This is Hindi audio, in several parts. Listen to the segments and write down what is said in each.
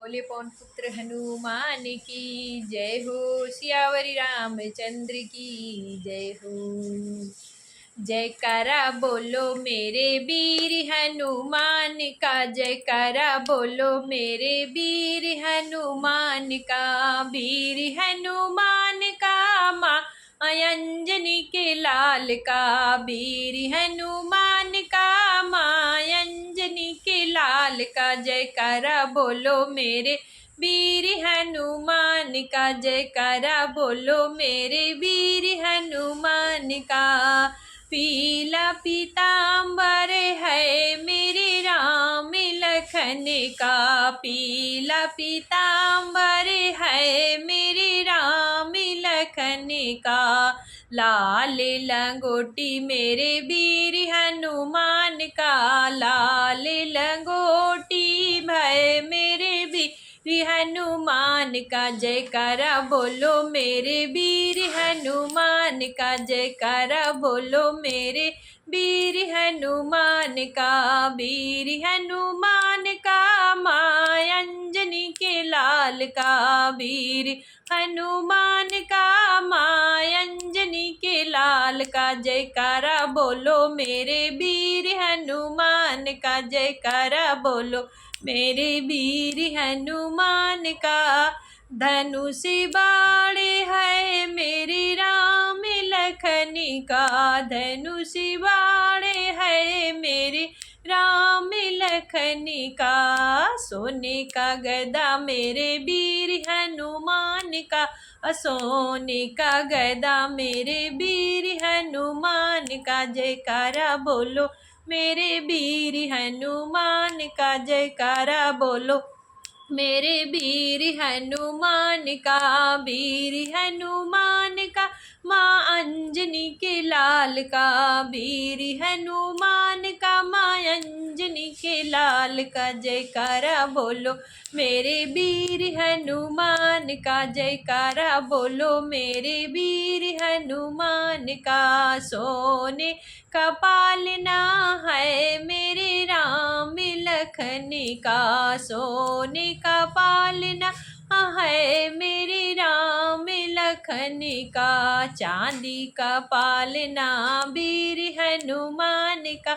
बोले पवन पुत्र हनुमान की जय हो। सियावरी रामचंद्र की जय हो। जयकारा बोलो मेरे वीर हनुमान का, जयकारा बोलो मेरे वीर हनुमान का। वीर हनुमान का माँ अंजनी के लाल का, वीर हनुमान का माँ अंजनी के लाल का। जयकारा बोलो मेरे वीर हनुमान का, जयकारा बोलो मेरे वीर हनुमान का। पीला पीताम्बर है मेरे राम लखन का, पीला पीताम्बर है मेरे राम लखन का। लाल लंगोटी मेरे वीर हनुमान का, लाल लंगोटी है मेरे वीर हनुमान का। जयकारा बोलो मेरे वीर हनुमान का, जयकारा बोलो मेरे वीर हनुमान का। वीर हनुमान का माँ अंजनी के लाल का, वीर हनुमान का माँ अंजनी के लाल का। जयकारा बोलो मेरे वीर हनुमान का, जयकारा बोलो मेरे वीर हनुमान का। धनुष बाणे है मेरे राम लखन का, धनुष बाणे है मेरे राम लखन का। सोने का गदा मेरे वीर हनुमान का, सोने का गदा मेरे वीर हनुमान का। जयकारा बोलो मेरे वीर हनुमान का, जयकारा बोलो मेरे वीर हनुमान का। वीर हनुमान का माँ अंजनी के लाल का, वीर हनुमान का माँ अंजनी के लाल का। जयकारा बोलो मेरे वीर हनुमान का, जयकारा बोलो मेरे वीर हनुमान का। सोने का पालना है मेरे राम लखन का, सोने का पालना है मेरे राम लखन का। चांदी का पालना वीर हनुमान का,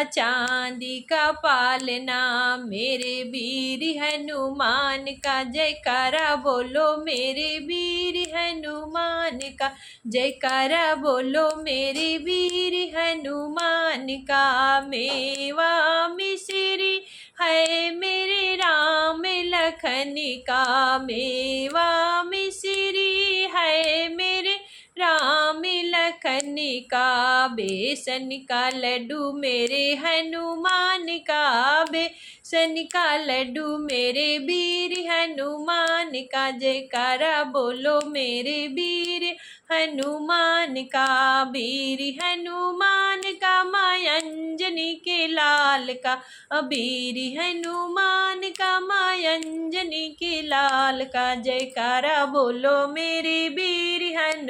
चांदी का पालना मेरे वीर हनुमान का। जयकारा बोलो मेरे वीर हनुमान का, जयकारा बोलो मेरे वीर हनुमान का। मेवा मिश्री है मेरे राम लखन का, मेवा मिश्री है मेरे राम लखन का। बेसन का लड्डू मेरे हनुमान का, बेसन का लड्डू मेरे वीर हनुमान का। जयकारा बोलो मेरे वीर हनुमान का, वीर हनुमान का माँ अंजनी के लाल का, वीर हनुमान का माँ अंजनी के लाल का। जयकारा बोलो मेरे वीर हनुमान।